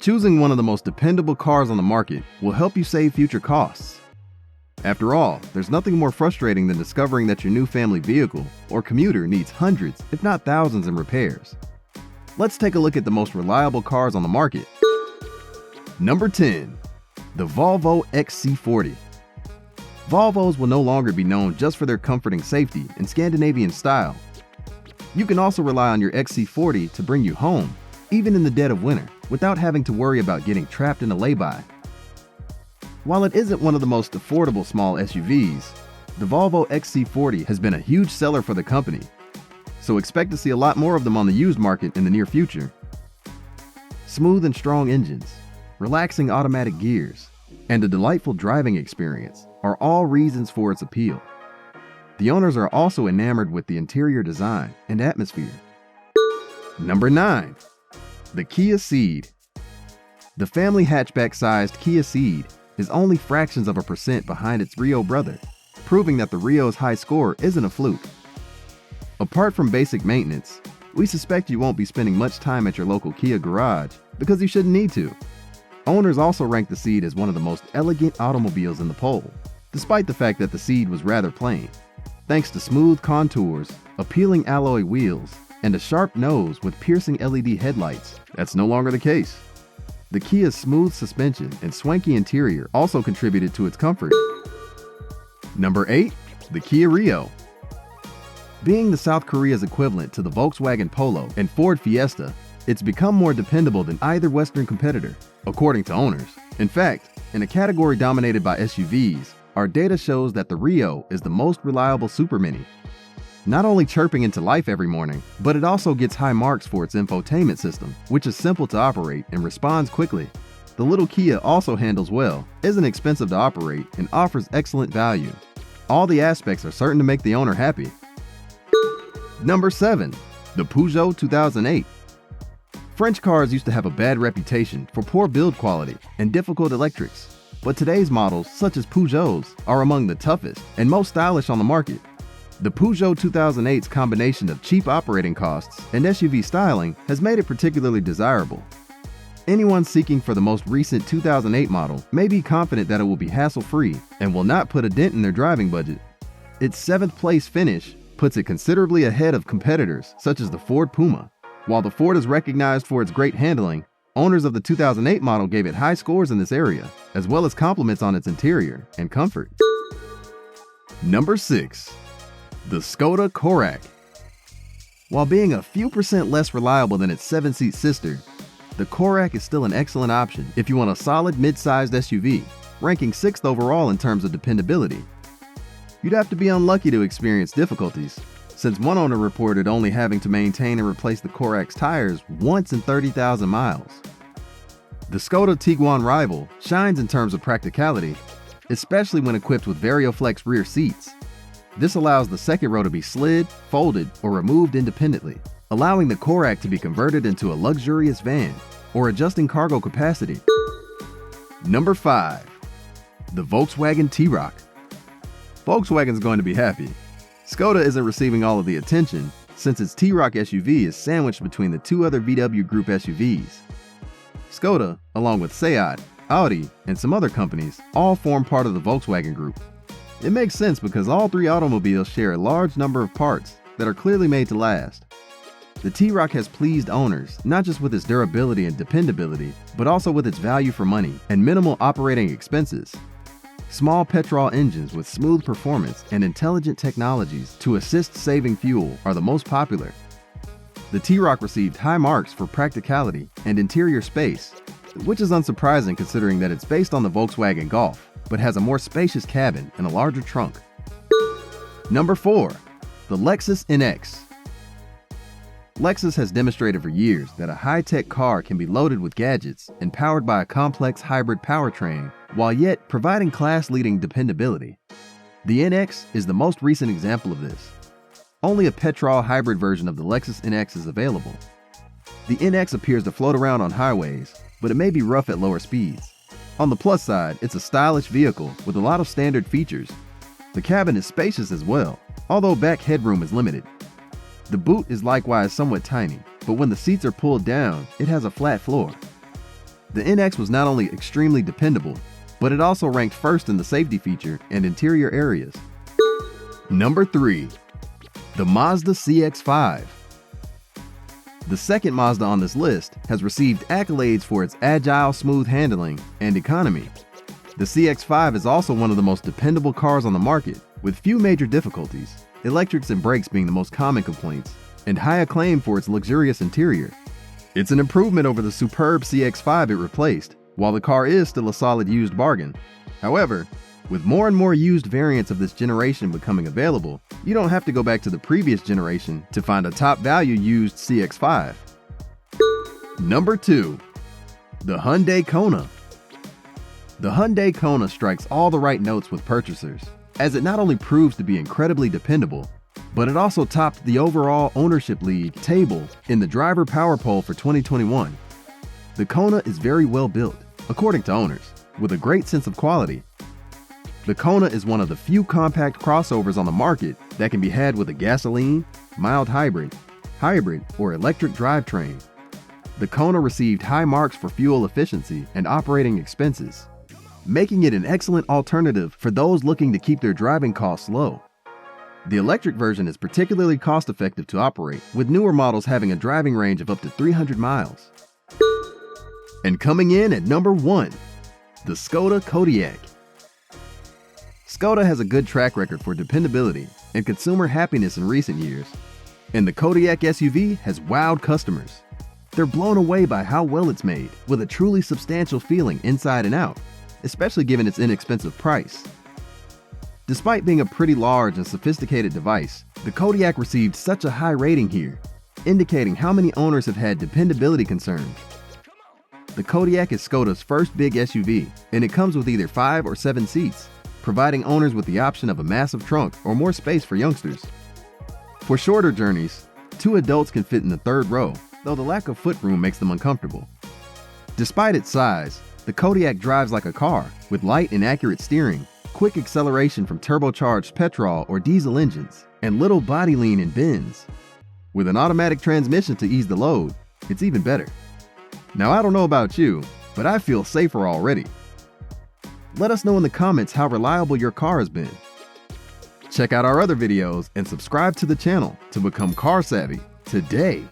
Choosing one of the most dependable cars on the market will help you save future costs. After all, there's nothing more frustrating than discovering that your new family vehicle or commuter needs hundreds, if not thousands, in repairs. Let's take a look at the most reliable cars on the market. Number 10. The Volvo XC40. Volvos will no longer be known just for their comforting safety and Scandinavian style. You can also rely on your XC40 to bring you home, even in the dead of winter, without having to worry about getting trapped in a lay-by. While it isn't one of the most affordable small SUVs, the Volvo XC40 has been a huge seller for the company, so expect to see a lot more of them on the used market in the near future. Smooth and strong engines, relaxing automatic gears, and a delightful driving experience are all reasons for its appeal. The owners are also enamored with the interior design and atmosphere. Number 9. The Kia CEED. The family hatchback-sized Kia CEED is only fractions of a percent behind its Rio brother, proving that the Rio's high score isn't a fluke. Apart from basic maintenance, we suspect you won't be spending much time at your local Kia garage because you shouldn't need to. Owners also rank the CEED as one of the most elegant automobiles in the poll, despite the fact that the CEED was rather plain. Thanks to smooth contours, appealing alloy wheels, and a sharp nose with piercing LED headlights, that's no longer the case. The Kia's smooth suspension and swanky interior also contributed to its comfort. Number 8. The Kia Rio. Being the South Korea's equivalent to the Volkswagen Polo and Ford Fiesta, it's become more dependable than either Western competitor, according to owners. In fact, in a category dominated by SUVs, our data shows that the Rio is the most reliable super mini. Not only chirping into life every morning, but it also gets high marks for its infotainment system, which is simple to operate and responds quickly. The little Kia also handles well, isn't expensive to operate, and offers excellent value. All the aspects are certain to make the owner happy. Number 7. The Peugeot 2008. French cars used to have a bad reputation for poor build quality and difficult electrics, but today's models, such as Peugeots, are among the toughest and most stylish on the market. The Peugeot 2008's combination of cheap operating costs and SUV styling has made it particularly desirable. Anyone seeking for the most recent 2008 model may be confident that it will be hassle-free and will not put a dent in their driving budget. Its 7th place finish puts it considerably ahead of competitors such as the Ford Puma. While the Ford is recognized for its great handling, owners of the 2008 model gave it high scores in this area, as well as compliments on its interior and comfort. Number 6. The SKODA KORAQ. While being a few percent less reliable than its 7-seat sister, the KORAQ is still an excellent option if you want a solid mid-sized SUV, ranking 6th overall in terms of dependability. You'd have to be unlucky to experience difficulties, since one owner reported only having to maintain and replace the KORAQ's tires once in 30,000 miles. The SKODA Tiguan rival shines in terms of practicality, especially when equipped with VarioFlex rear seats. This allows the second row to be slid, folded, or removed independently, allowing the KORAQ to be converted into a luxurious van or adjusting cargo capacity. Number 5. The Volkswagen T-ROC. Volkswagen's going to be happy. SKODA isn't receiving all of the attention since its T-ROC SUV is sandwiched between the two other VW Group SUVs. SKODA, along with SEAT, Audi, and some other companies, all form part of the Volkswagen Group. It makes sense because all three automobiles share a large number of parts that are clearly made to last. The T-ROC has pleased owners not just with its durability and dependability, but also with its value for money and minimal operating expenses. Small petrol engines with smooth performance and intelligent technologies to assist saving fuel are the most popular. The T-ROC received high marks for practicality and interior space, which is unsurprising considering that it's based on the Volkswagen Golf, but has a more spacious cabin and a larger trunk. Number 4. The Lexus NX. Lexus has demonstrated for years that a high-tech car can be loaded with gadgets and powered by a complex hybrid powertrain, while yet providing class-leading dependability. The NX is the most recent example of this. Only a petrol hybrid version of the Lexus NX is available. The NX appears to float around on highways, but it may be rough at lower speeds. On the plus side, it's a stylish vehicle with a lot of standard features. The cabin is spacious as well, although back headroom is limited. The boot is likewise somewhat tiny, but when the seats are pulled down, it has a flat floor. The NX was not only extremely dependable, but it also ranked first in the safety feature and interior areas. Number 3. The Mazda CX-5. The second Mazda on this list has received accolades for its agile, smooth handling and economy. The CX-5 is also one of the most dependable cars on the market, with few major difficulties, electrics and brakes being the most common complaints, and high acclaim for its luxurious interior. It's an improvement over the superb CX-5 it replaced, while the car is still a solid used bargain. However, with more and more used variants of this generation becoming available, you don't have to go back to the previous generation to find a top value used CX-5. Number 2. The Hyundai KONA. The Hyundai KONA strikes all the right notes with purchasers, as it not only proves to be incredibly dependable, but it also topped the overall ownership lead table in the driver power poll for 2021. The KONA is very well built, according to owners, with a great sense of quality. The KONA is one of the few compact crossovers on the market that can be had with a gasoline, mild hybrid, or electric drivetrain. The KONA received high marks for fuel efficiency and operating expenses, making it an excellent alternative for those looking to keep their driving costs low. The electric version is particularly cost-effective to operate, with newer models having a driving range of up to 300 miles. And coming in at number 1, the SKODA KODIAQ. SKODA has a good track record for dependability and consumer happiness in recent years, and the KODIAQ SUV has wowed customers. They're blown away by how well it's made, with a truly substantial feeling inside and out, especially given its inexpensive price. Despite being a pretty large and sophisticated device, the KODIAQ received such a high rating here, indicating how many owners have had dependability concerns. The KODIAQ is SKODA's first big SUV, and it comes with either 5 or 7 seats, providing owners with the option of a massive trunk or more space for youngsters. For shorter journeys, 2 adults can fit in the third row, though the lack of footroom makes them uncomfortable. Despite its size, the KODIAQ drives like a car, with light and accurate steering, quick acceleration from turbocharged petrol or diesel engines, and little body lean in bends. With an automatic transmission to ease the load, it's even better. Now I don't know about you, but I feel safer already. Let us know in the comments how reliable your car has been. Check out our other videos and subscribe to the channel to become car savvy today.